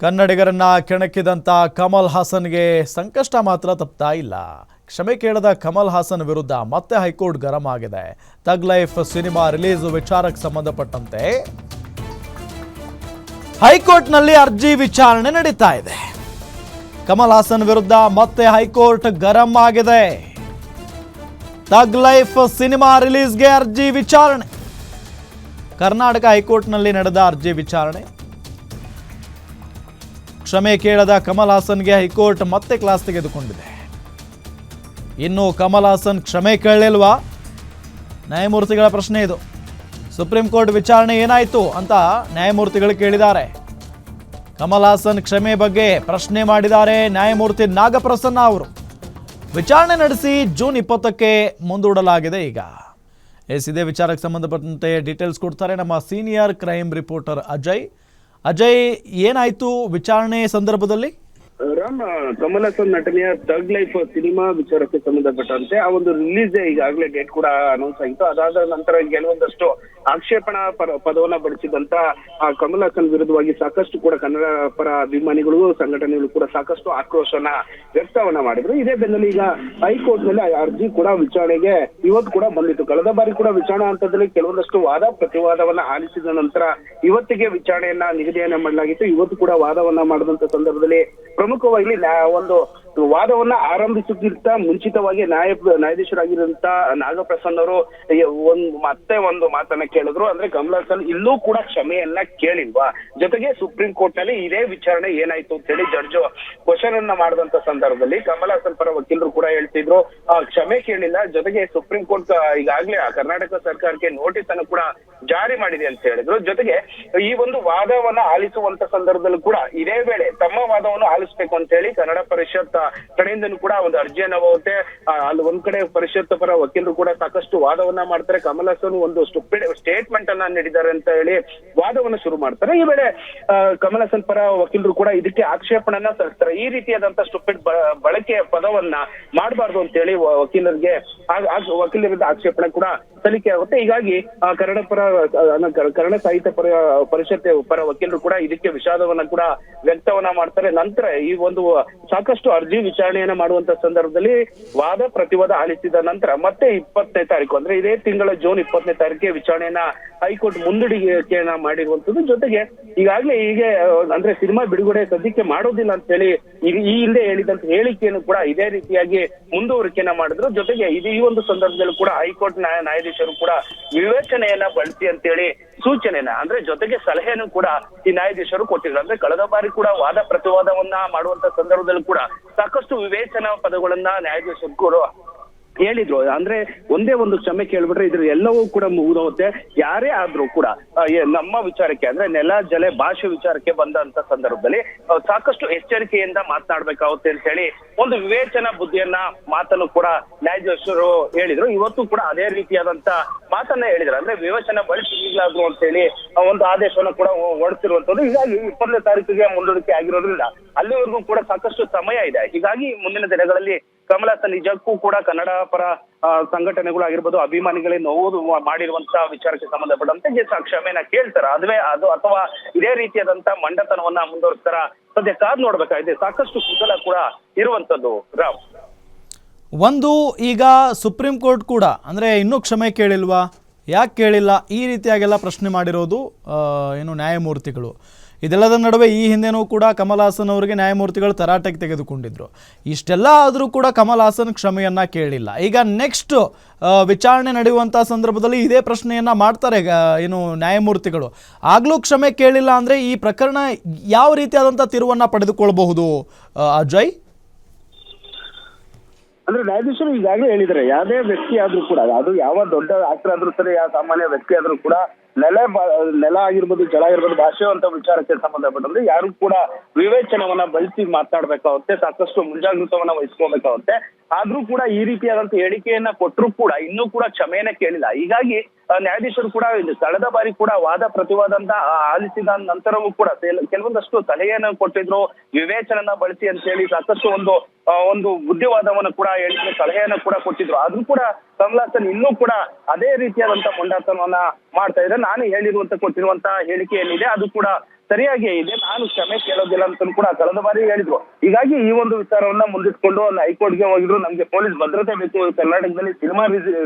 ಕನ್ನಡಿಗರನ್ನ ಕೆಣಕಿದಂತ ಕಮಲ್ ಹಾಸನ್ಗೆ ಸಂಕಷ್ಟ ಮಾತ್ರ ತಪ್ತಾ ಇಲ್ಲ. ಕ್ಷಮೆ ಕೇಳದ ಕಮಲ್ ಹಾಸನ್ ವಿರುದ್ಧ ಮತ್ತೆ ಹೈಕೋರ್ಟ್ ಗರಂ ಆಗಿದೆ. ತಗ್ ಲೈಫ್ ಸಿನಿಮಾ ರಿಲೀಸ್ ವಿಚಾರಕ್ಕೆ ಸಂಬಂಧಪಟ್ಟಂತೆ ಹೈಕೋರ್ಟ್ನಲ್ಲಿ ಅರ್ಜಿ ವಿಚಾರಣೆ ನಡೀತಾ ಇದೆ. ಕಮಲ್ ಹಾಸನ್ ವಿರುದ್ಧ ಮತ್ತೆ ಹೈಕೋರ್ಟ್ ಗರಂ ಆಗಿದೆ. ತಗ್ ಲೈಫ್ ಸಿನಿಮಾ ರಿಲೀಸ್ಗೆ ಅರ್ಜಿ ವಿಚಾರಣೆ. ಕರ್ನಾಟಕ ಹೈಕೋರ್ಟ್ನಲ್ಲಿ ನಡೆದ ಅರ್ಜಿ ವಿಚಾರಣೆ. ಕ್ಷಮೆ ಕೇಳದ ಕಮಲ್ ಹಾಸನ್ಗೆ ಹೈಕೋರ್ಟ್ ಮತ್ತೆ ಕ್ಲಾಸ್ ತೆಗೆದುಕೊಂಡಿದೆ. ಇನ್ನು ಕಮಲ್ ಹಾಸನ್ ಕ್ಷಮೆ ಕೇಳಲಿಲ್ವಾ? ನ್ಯಾಯಮೂರ್ತಿಗಳ ಪ್ರಶ್ನೆ ಇದು. ಸುಪ್ರೀಂ ಕೋರ್ಟ್ ವಿಚಾರಣೆ ಏನಾಯಿತು ಅಂತ ನ್ಯಾಯಮೂರ್ತಿಗಳು ಕೇಳಿದ್ದಾರೆ. ಕಮಲ್ ಹಾಸನ್ ಕ್ಷಮೆ ಬಗ್ಗೆ ಪ್ರಶ್ನೆ ಮಾಡಿದ್ದಾರೆ ನ್ಯಾಯಮೂರ್ತಿ ನಾಗಪ್ರಸನ್ನ ಅವರು. ವಿಚಾರಣೆ ನಡೆಸಿ ಜೂನ್ 20ಕ್ಕೆ ಮುಂದೂಡಲಾಗಿದೆ. ಈಗ ಇದೇ ವಿಚಾರಕ್ಕೆ ಸಂಬಂಧಪಟ್ಟಂತೆ ಡೀಟೇಲ್ಸ್ ಕೊಡ್ತಾರೆ ನಮ್ಮ ಸೀನಿಯರ್ ಕ್ರೈಮ್ ರಿಪೋರ್ಟರ್ ಅಜಯ್. ಏನಾಯ್ತು ವಿಚಾರಣೆ ಸಂದರ್ಭದಲ್ಲಿ? ರಾಮ್, ಕಮಲ್ ಹಾಸನ್ ನಟನೆಯ ತಗ್ ಲೈಫ್ ಸಿನಿಮಾ ವಿಚಾರಕ್ಕೆ ಸಂಬಂಧಪಟ್ಟಂತೆ ಆ ಒಂದು ರಿಲೀಸ್ ಈಗಾಗಲೇ ಡೇಟ್ ಕೂಡ ಅನೌನ್ಸ್ ಆಗಿತ್ತು. ಅದಾದ ನಂತರ ಕೆಲವೊಂದಷ್ಟು ಆಕ್ಷೇಪಣಾ ಪದವನ್ನ ಬಳಸಿದಂತ ಆ ಕಮಲ್ ಹಾಸನ್ ವಿರುದ್ಧವಾಗಿ ಸಾಕಷ್ಟು ಕೂಡ ಕನ್ನಡ ಪರ ಅಭಿಮಾನಿಗಳು ಸಂಘಟನೆಗಳು ಕೂಡ ಸಾಕಷ್ಟು ಆಕ್ರೋಶನ ವ್ಯಕ್ತವನ್ನ ಮಾಡಿದ್ರು. ಇದೇ ಬೆನ್ನಲ್ಲಿ ಈಗ ಹೈಕೋರ್ಟ್ ನಲ್ಲಿ ಅರ್ಜಿ ಕೂಡ ವಿಚಾರಣೆಗೆ ಇವತ್ತು ಕೂಡ ಬಂದಿತ್ತು. ಕಳೆದ ಬಾರಿ ಕೂಡ ವಿಚಾರಣಾ ಹಂತದಲ್ಲಿ ಕೆಲವೊಂದಷ್ಟು ವಾದ ಪ್ರತಿವಾದವನ್ನ ಆಲಿಸಿದ ನಂತರ ಇವತ್ತಿಗೆ ವಿಚಾರಣೆಯನ್ನ ನಿಗದಿಯನ್ನ ಮಾಡಲಾಗಿತ್ತು. ಇವತ್ತು ಕೂಡ ವಾದವನ್ನ ಮಾಡಿದಂತ ಸಂದರ್ಭದಲ್ಲಿ ಪ್ರಮುಖವಾಗಿ ಒಂದು ವಾದವನ್ನ ಆರಂಭಿಸುತ್ತಿದ್ದ ಮುಂಚಿತವಾಗಿ ನ್ಯಾಯಾಧೀಶರಾಗಿರುವಂತ ನಾಗಪ್ರಸನ್ನ ಅವರು ಮತ್ತೆ ಒಂದು ಮಾತನ್ನ ಕೇಳಿದ್ರು. ಅಂದ್ರೆ ಕಮಲ್ ಹಾಸನ್ ಇಲ್ಲೂ ಕೂಡ ಕ್ಷಮೆಯನ್ನ ಕೇಳಿಲ್ವಾ? ಜೊತೆಗೆ ಸುಪ್ರೀಂ ಕೋರ್ಟ್ ನಲ್ಲಿ ಇದೇ ವಿಚಾರಣೆ ಏನಾಯ್ತು ಅಂತ ಹೇಳಿ ಜಡ್ಜ್ ಕ್ವಶನ್ ಅನ್ನ ಮಾಡಿದಂತ ಸಂದರ್ಭದಲ್ಲಿ ಕಮಲ್ ಹಾಸನ್ ಪರ ವಕೀಲರು ಕೂಡ ಹೇಳ್ತಿದ್ರು ಕ್ಷಮೆ ಕೇಳಿಲ್ಲ. ಜೊತೆಗೆ ಸುಪ್ರೀಂ ಕೋರ್ಟ್ ಈಗಾಗಲೇ ಕರ್ನಾಟಕ ಸರ್ಕಾರಕ್ಕೆ ನೋಟಿಸ್ ಅನ್ನು ಕೂಡ ಜಾರಿ ಮಾಡಿದೆ ಅಂತ ಹೇಳಿದ್ರು. ಜೊತೆಗೆ ಈ ಒಂದು ವಾದವನ್ನ ಆಲಿಸುವಂತ ಸಂದರ್ಭದಲ್ಲೂ ಕೂಡ ಇದೇ ವೇಳೆ ತಮ್ಮ ವಾದವನ್ನು ಆಲಿಸಬೇಕು ಅಂತ ಹೇಳಿ ಕನ್ನಡ ಪರಿಷತ್ ಕಡೆಯಿಂದನೂ ಕೂಡ ಒಂದು ಅರ್ಜಿಯನ್ನ ಹೋಗುತ್ತೆ. ಅಲ್ಲಿ ಒಂದ್ ಕಡೆ ಪರಿಷತ್ ಪರ ವಕೀಲರು ಕೂಡ ಸಾಕಷ್ಟು ವಾದವನ್ನ ಮಾಡ್ತಾರೆ. ಕಮಲ್ ಹಾಸನ್ ಒಂದು ಸ್ಟೇಟ್ಮೆಂಟ್ ಅನ್ನ ನೀಡಿದ್ದಾರೆ ಅಂತ ಹೇಳಿ ವಾದವನ್ನ ಶುರು ಮಾಡ್ತಾರೆ. ಈ ವೇಳೆ ಕಮಲ್ ಹಾಸನ್ ಪರ ವಕೀಲರು ಕೂಡ ಇದಕ್ಕೆ ಆಕ್ಷೇಪಣೆಯನ್ನ ಸಲ್ಲಿಸ್ತಾರೆ. ಈ ರೀತಿಯಾದಂತ ಸ್ಟುಪಿಡ್ ಬಳಕೆಯ ಪದವನ್ನ ಮಾಡಬಾರ್ದು ಅಂತ ಹೇಳಿ ವಕೀಲರಿಂದ ಆಕ್ಷೇಪಣೆ ಕೂಡ ಸಲ್ಲಿಕೆ ಆಗುತ್ತೆ. ಹೀಗಾಗಿ ಕನ್ನಡ ಸಾಹಿತ್ಯ ಪರಿಷತ್ ಪರ ವಕೀಲರು ಕೂಡ ಇದಕ್ಕೆ ವಿಷಾದವನ್ನ ಕೂಡ ವ್ಯಕ್ತವನ್ನ ಮಾಡ್ತಾರೆ. ನಂತರ ಈ ಒಂದು ಸಾಕಷ್ಟು ಅರ್ಜಿ ವಿಚಾರಣೆಯನ್ನ ಮಾಡುವಂತ ಸಂದರ್ಭದಲ್ಲಿ ವಾದ ಪ್ರತಿವಾದ ಆಲಿಸಿದ ನಂತರ ಮತ್ತೆ 20ನೇ ತಾರೀಕು ಅಂದ್ರೆ ಇದೇ ತಿಂಗಳ ಜೂನ್ 20ನೇ ತಾರೀಕಿಗೆ ವಿಚಾರಣೆಯನ್ನ ಹೈಕೋರ್ಟ್ ಮುಂದೂಡಿಕೆಯನ್ನ ಮಾಡಿರುವಂತದ್ದು. ಜೊತೆಗೆ ಈಗಾಗಲೇ ಹೀಗೆ ಅಂದ್ರೆ ಸಿನಿಮಾ ಬಿಡುಗಡೆ ಸದ್ಯಕ್ಕೆ ಮಾಡೋದಿಲ್ಲ ಅಂತ ಹೇಳಿ ಈ ಹಿಂದೆ ಹೇಳಿದಂತ ಹೇಳಿಕೆಯನ್ನು ಕೂಡ ಇದೇ ರೀತಿಯಾಗಿ ಮುಂದುವರಿಕೆಯನ್ನ ಮಾಡಿದ್ರು. ಜೊತೆಗೆ ಈ ಒಂದು ಸಂದರ್ಭದಲ್ಲೂ ಕೂಡ ಹೈಕೋರ್ಟ್ ನ್ಯಾಯಾಧೀಶರು ಕೂಡ ವಿವೇಚನೆಯನ್ನ ಬಳಸಿ ಅಂತೇಳಿ ಸೂಚನೆಯನ್ನ ಅಂದ್ರೆ ಜೊತೆಗೆ ಸಲಹೆಯನ್ನು ಕೂಡ ಈ ನ್ಯಾಯಾಧೀಶರು ಕೊಟ್ಟಿದ್ರು. ಅಂದ್ರೆ ಕಳೆದ ಬಾರಿ ಕೂಡ ವಾದ ಪ್ರತಿವಾದವನ್ನ ಮಾಡುವಂತ ಸಂದರ್ಭದಲ್ಲೂ ಕೂಡ ಸಾಕಷ್ಟು ವಿವೇಚನಾ ಪದಗಳನ್ನ ನ್ಯಾಯಾಧೀಶರು ಕೂಡ ಹೇಳಿದ್ರು. ಅಂದ್ರೆ ಒಂದೇ ಒಂದು ಕ್ಷಮೆ ಕೇಳ್ಬಿಟ್ರೆ ಇದ್ರ ಎಲ್ಲವೂ ಕೂಡ ಮುಗಿದೋಗುತ್ತೆ. ಯಾರೇ ಆದ್ರೂ ಕೂಡ ನಮ್ಮ ವಿಚಾರಕ್ಕೆ ಅಂದ್ರೆ ನೆಲ ಜಲೆ ಭಾಷೆ ವಿಚಾರಕ್ಕೆ ಬಂದಂತ ಸಂದರ್ಭದಲ್ಲಿ ಸಾಕಷ್ಟು ಎಚ್ಚರಿಕೆಯಿಂದ ಮಾತನಾಡ್ಬೇಕಾಗುತ್ತೆ ಅಂತ ಹೇಳಿ ಒಂದು ವಿವೇಚನಾ ಬುದ್ಧಿಯನ್ನ ಮಾತನ್ನು ಕೂಡ ನ್ಯಾಯಾಧೀಶರು ಹೇಳಿದ್ರು. ಇವತ್ತು ಕೂಡ ಅದೇ ರೀತಿಯಾದಂತ ಮಾತನ್ನ ಹೇಳಿದ್ರು. ಅಂದ್ರೆ ವಿವೇಚನಾ ಬಳಸಿ ಈಗಲಾದ್ರು ಅಂತ ಹೇಳಿ ಒಂದು ಆದೇಶವನ್ನು ಕೂಡ ಹೊರಡ್ತಿರುವಂತದ್ದು. ಹೀಗಾಗಿ 20ನೇ ತಾರೀಕಿಗೆ ಮುಂದೂಡಿಕೆ ಆಗಿರೋದ್ರಿಂದ ಅಲ್ಲಿವರೆಗೂ ಕೂಡ ಸಾಕಷ್ಟು ಸಮಯ ಇದೆ. ಹೀಗಾಗಿ ಮುಂದಿನ ದಿನಗಳಲ್ಲಿ ಕಮಲ್ ಹಾಸನ್ ನಿಜಕ್ಕೂ ಕೂಡ ಕನ್ನಡ ಪರ ಸಂಘಟನೆಗಳು ಆಗಿರ್ಬೋದು, ಅಭಿಮಾನಿಗಳೇ ನೋವು ಮಾಡಿರುವಂತ ವಿಚಾರಕ್ಕೆ ಸಂಬಂಧಪಟ್ಟಂತೆ ಕ್ಷಮೆನ ಕೇಳ್ತಾರ ಅದು ಅಥವಾ ಇದೇ ರೀತಿಯಾದಂತ ಮಂಡತನವನ್ನ ಮುಂದುವರಿಸ್ತಾರ ಸದ್ಯ ಕಾದ್ ನೋಡ್ಬೇಕಾಗಿದೆ. ಸಾಕಷ್ಟು ಕುತೂಹಲ ಕೂಡ ಇರುವಂತದ್ದು. ರಾವ್, ಒಂದು ಈಗ ಸುಪ್ರೀಂ ಕೋರ್ಟ್ ಕೂಡ ಅಂದ್ರೆ ಇನ್ನೂ ಕ್ಷಮೆ ಕೇಳಿಲ್ವಾ, ಯಾಕೆ ಕೇಳಿಲ್ಲ, ಈ ರೀತಿಯಾಗೆಲ್ಲ ಪ್ರಶ್ನೆ ಮಾಡಿರೋದು ನ್ಯಾಯಮೂರ್ತಿಗಳು. ಇದೆಲ್ಲದರ ನಡುವೆ ಈ ಹಿಂದೆನೂ ಕೂಡ ಕಮಲ್ ಹಾಸನ್ ಅವರಿಗೆ ನ್ಯಾಯಮೂರ್ತಿಗಳು ತರಾಟೆಗೆ ತೆಗೆದುಕೊಂಡಿದ್ರು. ಇಷ್ಟೆಲ್ಲ ಆದರೂ ಕೂಡ ಕಮಲ್ ಹಾಸನ್ ಕ್ಷಮೆಯನ್ನ ಕೇಳಿಲ್ಲ. ಈಗ ನೆಕ್ಸ್ಟ್ ವಿಚಾರಣೆ ನಡೆಯುವಂಥ ಸಂದರ್ಭದಲ್ಲಿ ಇದೇ ಪ್ರಶ್ನೆಯನ್ನ ಮಾಡ್ತಾರೆ ನ್ಯಾಯಮೂರ್ತಿಗಳು. ಆಗ್ಲೂ ಕ್ಷಮೆ ಕೇಳಿಲ್ಲ ಅಂದ್ರೆ ಈ ಪ್ರಕರಣ ಯಾವ ರೀತಿಯಾದಂಥ ತಿರುವನ್ನ ಪಡೆದುಕೊಳ್ಬಹುದು ಅಜಯ್? ಅಂದ್ರೆ ನ್ಯಾಯಾಧೀಶರು ಈಗಾಗಲೇ ಹೇಳಿದ್ದಾರೆ ಯಾವುದೇ ವ್ಯಕ್ತಿ ಆದ್ರೂ ಕೂಡ, ಅದು ಯಾವ ದೊಡ್ಡ ಆಕ್ಟರ್ ಆದ್ರೂ ಸರಿ, ಯಾವ ಸಾಮಾನ್ಯ ವ್ಯಕ್ತಿ ಆದ್ರೂ ಕೂಡ ನೆಲ ಆಗಿರ್ಬೋದು, ಜಲ ಆಗಿರ್ಬೋದು, ಭಾಷೆ ಅಂತ ವಿಚಾರಕ್ಕೆ ಸಂಬಂಧಪಟ್ಟಂದ್ರೆ ಯಾರು ಕೂಡ ವಿವೇಚನವನ್ನ ಬಳಸಿ ಮಾತನಾಡ್ಬೇಕಾಗುತ್ತೆ. ಸಾಕಷ್ಟು ಮುಂಜಾಗ್ರತವನ್ನ ವಹಿಸ್ಕೋಬೇಕಾಗುತ್ತೆ. ಆದ್ರೂ ಕೂಡ ಈ ರೀತಿಯಾದಂತ ಹೇಳಿಕೆಯನ್ನ ಕೊಟ್ಟರು ಕೂಡ ಇನ್ನೂ ಕೂಡ ಕ್ಷಮೆಯನ್ನ ಕೇಳಿಲ್ಲ. ಹೀಗಾಗಿ ನ್ಯಾಯಾಧೀಶರು ಕೂಡ ಕಳೆದ ಬಾರಿ ಕೂಡ ವಾದ ಪ್ರತಿವಾದ ಅಂತ ಆಲಿಸಿದ ನಂತರವೂ ಕೂಡ ಕೆಲವೊಂದಷ್ಟು ಸಲಹೆಯನ್ನ ಕೊಟ್ಟಿದ್ರು, ವಿವೇಚನನ್ನ ಬಳಸಿ ಅಂತ ಹೇಳಿ ಸಾಕಷ್ಟು ಒಂದು ಬುದ್ಧಿವಾದವನ್ನ ಕೂಡ ಹೇಳಿದ್ರು, ಸಲಹೆಯನ್ನ ಕೂಡ ಕೊಟ್ಟಿದ್ರು. ಆದ್ರೂ ಕೂಡ ಕಮಲ್ ಹಾಸನ್ ಇನ್ನೂ ಕೂಡ ಅದೇ ರೀತಿಯಾದಂತ ಮೊಂಡತನವನ್ನ ಮಾಡ್ತಾ ಇದ್ದಾರೆ. ನಾನು ಕೊಟ್ಟಿರುವಂತ ಹೇಳಿಕೆ ಏನಿದೆ ಅದು ಕೂಡ ಸರಿಯಾಗೇ ಇದೆ, ನಾನು ಕ್ಷಮೆ ಕೇಳೋದಿಲ್ಲ ಅಂತ ಕೂಡ ಕಳೆದ ಬಾರಿ ಹೇಳಿದ್ರು. ಹೀಗಾಗಿ ಈ ಒಂದು ವಿಚಾರವನ್ನ ಮುಂದಿಟ್ಕೊಂಡು ಒಂದು ಹೈಕೋರ್ಟ್ಗೆ ಹೋಗಿದ್ರು, ನಮ್ಗೆ ಪೊಲೀಸ್ ಭದ್ರತೆ ಬೇಕು, ಕರ್ನಾಟಕದಲ್ಲಿ ಸಿನಿಮಾ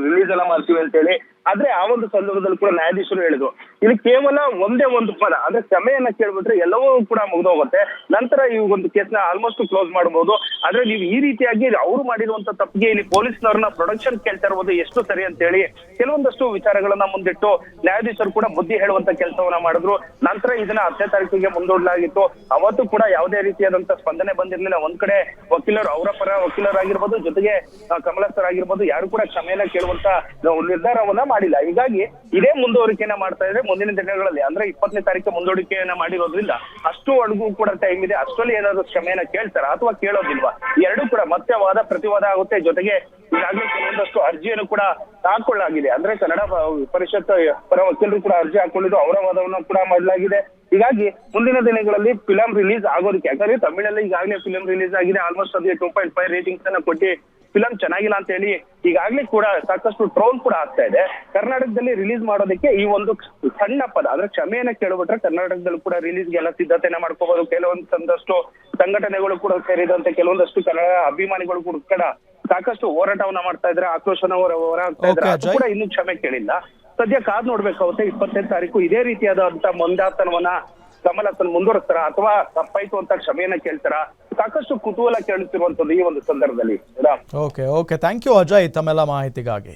ರಿಲೀಸ್ ಎಲ್ಲ ಮಾಡ್ತೀವಿ ಅಂತ ಹೇಳಿ. ಆದ್ರೆ ಆ ಒಂದು ಸಂದರ್ಭದಲ್ಲಿ ಕೂಡ ನ್ಯಾಯಾಧೀಶರು ಹೇಳಿದ್ರು, ಇಲ್ಲಿ ಕೇವಲ ಒಂದೇ ಒಂದು ಪದ ಅಂದ್ರೆ ಕ್ಷಮೆಯನ್ನ ಕೇಳ್ಬಿಟ್ರೆ ಎಲ್ಲವೂ ಕೂಡ ಮುಗಿದೋಗುತ್ತೆ, ನಂತರ ಈ ಒಂದು ಕೇಸ್ನ ಆಲ್ಮೋಸ್ಟ್ ಕ್ಲೋಸ್ ಮಾಡಬಹುದು. ಆದ್ರೆ ನೀವು ಈ ರೀತಿಯಾಗಿ ಅವ್ರು ಮಾಡಿರುವಂತ ತಪ್ಪಿಗೆ ಇಲ್ಲಿ ಪೊಲೀಸ್ನವ್ರನ್ನ ಪ್ರೊಡಕ್ಷನ್ ಕೇಳ್ತಾ ಇರೋದು ಎಷ್ಟು ಸರಿ ಅಂತ ಹೇಳಿ ಕೆಲವೊಂದಷ್ಟು ವಿಚಾರಗಳನ್ನ ಮುಂದಿಟ್ಟು ನ್ಯಾಯಾಧೀಶರು ಕೂಡ ಬುದ್ಧಿ ಹೇಳುವಂತ ಕೆಲಸವನ್ನ ಮಾಡಿದ್ರು. ನಂತರ ಇದನ್ನ 10ನೇ ತಾರೀಕಿಗೆ ಮುಂದೂಡಲಾಗಿತ್ತು. ಅವತ್ತು ಕೂಡ ಯಾವುದೇ ರೀತಿಯಾದಂತ ಸ್ಪಂದನೆ ಬಂದಿರ್ಲಿಲ್ಲ. ಒಂದ್ ಕಡೆ ವಕೀಲರು, ಅವರ ಪರ ವಕೀಲರಾಗಿರ್ಬೋದು, ಜೊತೆಗೆ ಕಮಲ ಸರ್ ಆಗಿರ್ಬೋದು, ಯಾರು ಕೂಡ ಕ್ಷಮೆಯನ್ನ ಕೇಳುವಂತ ನಿರ್ಧಾರವನ್ನ ಮಾಡಿಲ್ಲ. ಹೀಗಾಗಿ ಇದೇ ಮುಂದುವರಿಕೆಯನ್ನ ಮಾಡ್ತಾ ಇದ್ರೆ ಮುಂದಿನ ದಿನಗಳಲ್ಲಿ ಅಂದ್ರೆ 20ನೇ ತಾರೀಕು ಮುಂದೂಡಿಕೆಯನ್ನ ಮಾಡಿರೋದ್ರಿಂದ ಅಷ್ಟುವರೆಗೂ ಕೂಡ ಟೈಮ್ ಇದೆ. ಅಷ್ಟರಲ್ಲಿ ಏನಾದ್ರು ಕ್ಷಮೆಯನ್ನ ಕೇಳ್ತಾರ ಅಥವಾ ಕೇಳೋದಿಲ್ವಾ, ಎರಡೂ ಕೂಡ ಮತ್ತೆ ವಾದ ಪ್ರತಿವಾದ ಆಗುತ್ತೆ. ಜೊತೆಗೆ ಈಗಾಗಲೇ ಕೆಲವೊಂದಷ್ಟು ಅರ್ಜಿಯನ್ನು ಕೂಡ ಹಾಕೊಳ್ಳಲಾಗಿದೆ. ಅಂದ್ರೆ ಕನ್ನಡ ಪರಿಷತ್ ಪರ ವಕೀಲರು ಕೂಡ ಅರ್ಜಿ ಹಾಕೊಂಡಿದ್ದು, ಅವರ ವಾದವನ್ನು ಕೂಡ ಮಾಡಲಾಗಿದೆ. ಹೀಗಾಗಿ ಮುಂದಿನ ದಿನಗಳಲ್ಲಿ ಫಿಲಂ ರಿಲೀಸ್ ಆಗೋದಕ್ಕೆ, ಯಾಕಂದ್ರೆ ತಮಿಳಲ್ಲಿ ಈಗಾಗಲೇ ಫಿಲಂ ರಿಲೀಸ್ ಆಗಿದೆ, ಆಲ್ಮೋಸ್ಟ್ ಅದೇ 2.5 ರೇಟಿಂಗ್ಸ್ ಅನ್ನ ಕೊಟ್ಟು ಫಿಲಂ ಚೆನ್ನಾಗಿಲ್ಲ ಅಂತ ಹೇಳಿ ಈಗಾಗಲೇ ಕೂಡ ಸಾಕಷ್ಟು ಟ್ರೋಲ್ ಕೂಡ ಆಗ್ತಾ ಇದೆ. ಕರ್ನಾಟಕದಲ್ಲಿ ರಿಲೀಸ್ ಮಾಡೋದಕ್ಕೆ ಈ ಒಂದು ಸಣ್ಣ ಪದ ಅಂದ್ರೆ ಕ್ಷಮೆಯನ್ನ ಕೇಳ್ಬಿಟ್ರೆ ಕರ್ನಾಟಕದಲ್ಲಿ ಕೂಡ ರಿಲೀಸ್ಗೆ ಎಲ್ಲ ಸಿದ್ಧತೆಯನ್ನ ಮಾಡ್ಕೋಬಹುದು. ಕೆಲವೊಂದಷ್ಟು ಸಂಘಟನೆಗಳು ಕೂಡ ಸೇರಿದಂತೆ ಕೆಲವೊಂದಷ್ಟು ಕನ್ನಡ ಅಭಿಮಾನಿಗಳು ಕೂಡ ಸಾಕಷ್ಟು ಹೋರಾಟವನ್ನ ಮಾಡ್ತಾ ಇದ್ರೆ, ಆಕ್ರೋಶನ ಹೊರಹಾಕ್ತಾ ಇದ್ರೆ, ಅದು ಕೂಡ ಇನ್ನೂ ಕ್ಷಮೆ ಕೇಳಿಲ್ಲ. ಸದ್ಯ ಕಾದ್ ನೋಡ್ಬೇಕಾಗುತ್ತೆ 20ನೇ ತಾರೀಕು ಇದೇ ರೀತಿಯಾದಂತ ಮಂದಾತನವನ್ನ ಕಮಲ್ ಹಾಸನ್ ಮುಂದುವರಿಸ್ತಾರ ಅಥವಾ ತಪ್ಪಾಯ್ತು ಅಂತ ಕ್ಷಮೆಯನ್ನ ಕೇಳ್ತಾರ, ಸಾಕಷ್ಟು ಕುತೂಹಲ ಕೇಳುತ್ತಿರುವಂತದ್ದು ಈ ಒಂದು ಸಂದರ್ಭದಲ್ಲಿ. ಓಕೆ, ಥ್ಯಾಂಕ್ ಯು ಅಜಯ್ ತಮ್ಮೆಲ್ಲ ಮಾಹಿತಿಗಾಗಿ.